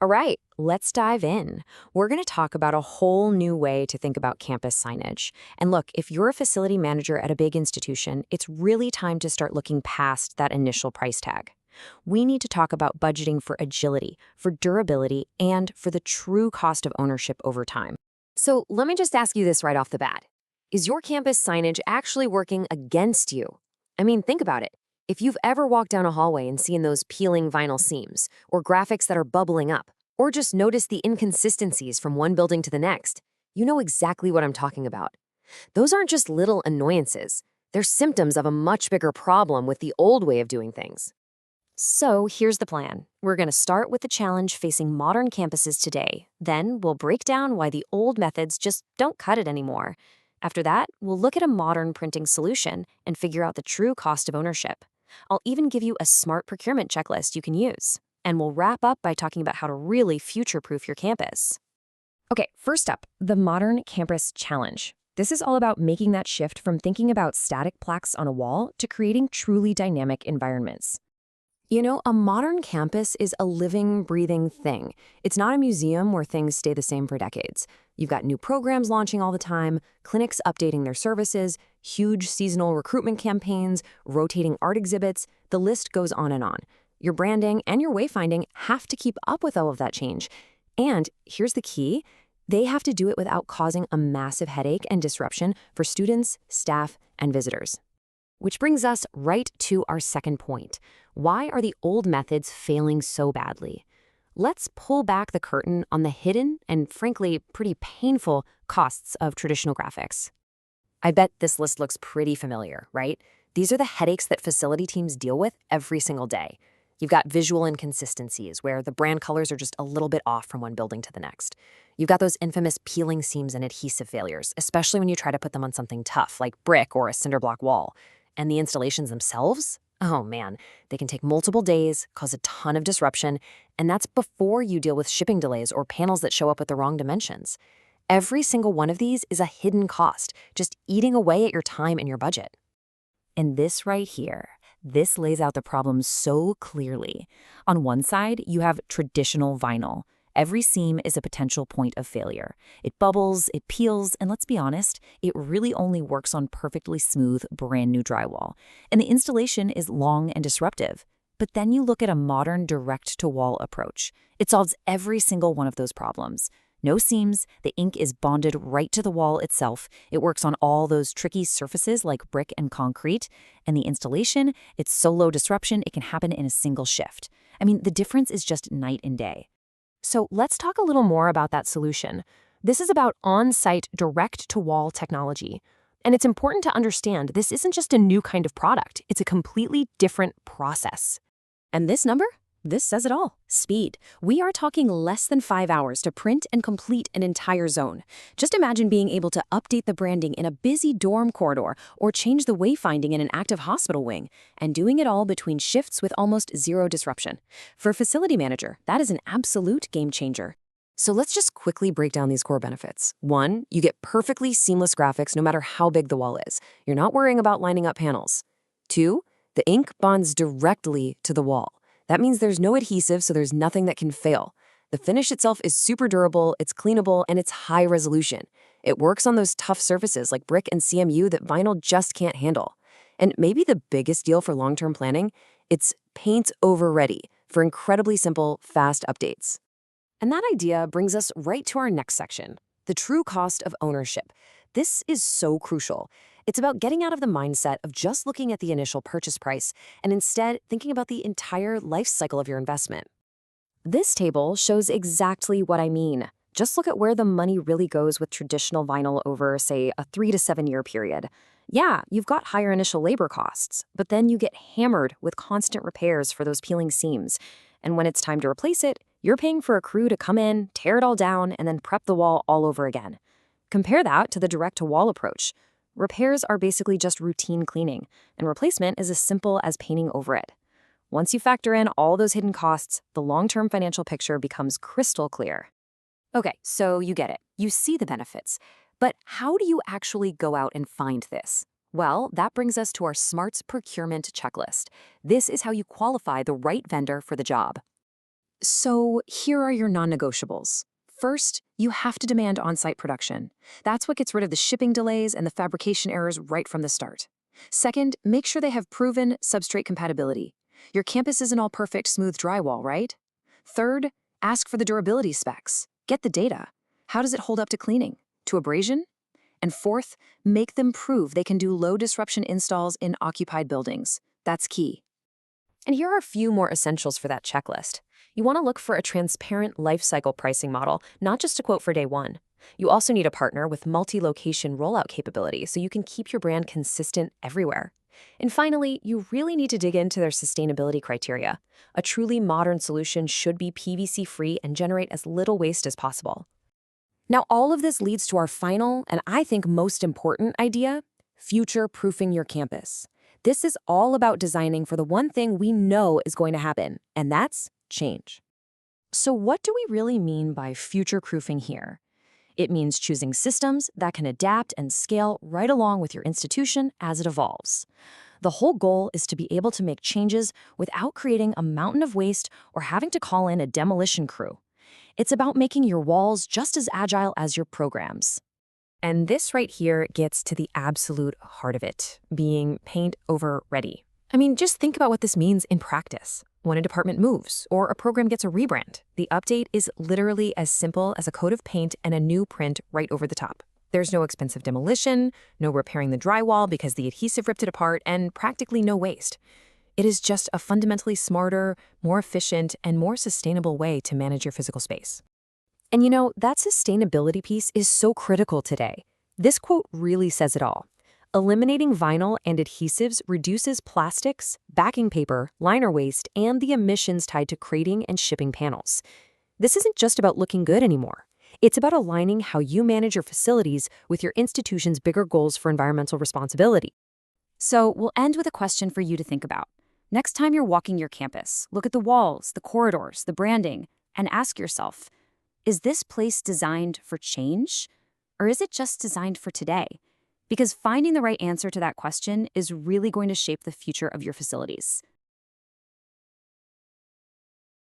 All right, let's dive in. We're going to talk about a whole new way to think about campus signage. And look, if you're a facility manager at a big institution, it's really time to start looking past that initial price tag. We need to talk about budgeting for agility, for durability, and for the true cost of ownership over time. So let me just ask you this right off the bat. Is your campus signage actually working against you? I mean, think about it. If you've ever walked down a hallway and seen those peeling vinyl seams, or graphics that are bubbling up, or just notice the inconsistencies from one building to the next, you know exactly what I'm talking about. Those aren't just little annoyances. They're symptoms of a much bigger problem with the old way of doing things. So here's the plan. We're going to start with the challenge facing modern campuses today. Then we'll break down why the old methods just don't cut it anymore. After that, we'll look at a modern printing solution and figure out the true cost of ownership. I'll even give you a smart procurement checklist you can use. And we'll wrap up by talking about how to really future-proof your campus. Okay, first up, the Modern Campus Challenge. This is all about making that shift from thinking about static plaques on a wall to creating truly dynamic environments. You know, a modern campus is a living, breathing thing. It's not a museum where things stay the same for decades. You've got new programs launching all the time, clinics updating their services, huge seasonal recruitment campaigns, rotating art exhibits. The list goes on and on. Your branding and your wayfinding have to keep up with all of that change. And here's the key. They have to do it without causing a massive headache and disruption for students, staff, and visitors. Which brings us right to our second point. Why are the old methods failing so badly? Let's pull back the curtain on the hidden and, frankly, pretty painful costs of traditional graphics. I bet this list looks pretty familiar, right? These are the headaches that facility teams deal with every single day. You've got visual inconsistencies, where the brand colors are just a little bit off from one building to the next. You've got those infamous peeling seams and adhesive failures, especially when you try to put them on something tough, like brick or a cinder block wall. And the installations themselves? Oh man, they can take multiple days, cause a ton of disruption, and that's before you deal with shipping delays or panels that show up with the wrong dimensions. Every single one of these is a hidden cost, just eating away at your time and your budget. And this right here, this lays out the problem so clearly. On one side, you have traditional vinyl. Every seam is a potential point of failure. It bubbles, it peels, and let's be honest, it really only works on perfectly smooth, brand new drywall. And the installation is long and disruptive. But then you look at a modern direct-to-wall approach. It solves every single one of those problems. No seams, the ink is bonded right to the wall itself. It works on all those tricky surfaces like brick and concrete. And the installation, it's so low disruption, it can happen in a single shift. I mean, the difference is just night and day. So let's talk a little more about that solution. This is about on-site direct-to-wall technology. And it's important to understand this isn't just a new kind of product. It's a completely different process. And this number? This says it all. Speed. We are talking less than 5 hours to print and complete an entire zone. Just imagine being able to update the branding in a busy dorm corridor or change the wayfinding in an active hospital wing, and doing it all between shifts with almost zero disruption. For a facility manager, that is an absolute game changer. So let's just quickly break down these core benefits. 1, you get perfectly seamless graphics no matter how big the wall is. You're not worrying about lining up panels. 2, the ink bonds directly to the wall. That means there's no adhesive, so there's nothing that can fail. The finish itself is super durable, it's cleanable, and it's high resolution. It works on those tough surfaces like brick and CMU that vinyl just can't handle. And maybe the biggest deal for long-term planning, it's paint over ready for incredibly simple, fast updates. And that idea brings us right to our next section, the true cost of ownership. This is so crucial. It's about getting out of the mindset of just looking at the initial purchase price and instead thinking about the entire life cycle of your investment. This table shows exactly what I mean. Just look at where the money really goes with traditional vinyl over, say, a 3 to 7 year period. Yeah, you've got higher initial labor costs, but then you get hammered with constant repairs for those peeling seams. And when it's time to replace it, you're paying for a crew to come in, tear it all down, and then prep the wall all over again. Compare that to the direct-to-wall approach. Repairs are basically just routine cleaning, and replacement is as simple as painting over it. Once you factor in all those hidden costs, the long-term financial picture becomes crystal clear. Okay, so you get it. You see the benefits. But how do you actually go out and find this? Well, that brings us to our Signage Procurement checklist. This is how you qualify the right vendor for the job. So here are your non-negotiables. First, you have to demand on-site production. That's what gets rid of the shipping delays and the fabrication errors right from the start. Second, make sure they have proven substrate compatibility. Your campus isn't all perfect, smooth drywall, right? Third, ask for the durability specs. Get the data. How does it hold up to cleaning? To abrasion? And fourth, make them prove they can do low-disruption installs in occupied buildings. That's key. And here are a few more essentials for that checklist. You want to look for a transparent lifecycle pricing model, not just a quote for day one. You also need a partner with multi-location rollout capability so you can keep your brand consistent everywhere. And finally, you really need to dig into their sustainability criteria. A truly modern solution should be PVC-free and generate as little waste as possible. Now, all of this leads to our final, and I think most important idea, future-proofing your campus. This is all about designing for the one thing we know is going to happen, and that's change. So what do we really mean by future-proofing here? It means choosing systems that can adapt and scale right along with your institution as it evolves. The whole goal is to be able to make changes without creating a mountain of waste or having to call in a demolition crew. It's about making your walls just as agile as your programs. And this right here gets to the absolute heart of it, being paint over ready. I mean, just think about what this means in practice. When a department moves or a program gets a rebrand, the update is literally as simple as a coat of paint and a new print right over the top. There's no expensive demolition, no repairing the drywall because the adhesive ripped it apart, and practically no waste. It is just a fundamentally smarter, more efficient, and more sustainable way to manage your physical space. And you know, that sustainability piece is so critical today. This quote really says it all. Eliminating vinyl and adhesives reduces plastics, backing paper, liner waste, and the emissions tied to crating and shipping panels. This isn't just about looking good anymore. It's about aligning how you manage your facilities with your institution's bigger goals for environmental responsibility. So we'll end with a question for you to think about. Next time you're walking your campus, look at the walls, the corridors, the branding, and ask yourself, is this place designed for change, or is it just designed for today? Because finding the right answer to that question is really going to shape the future of your facilities.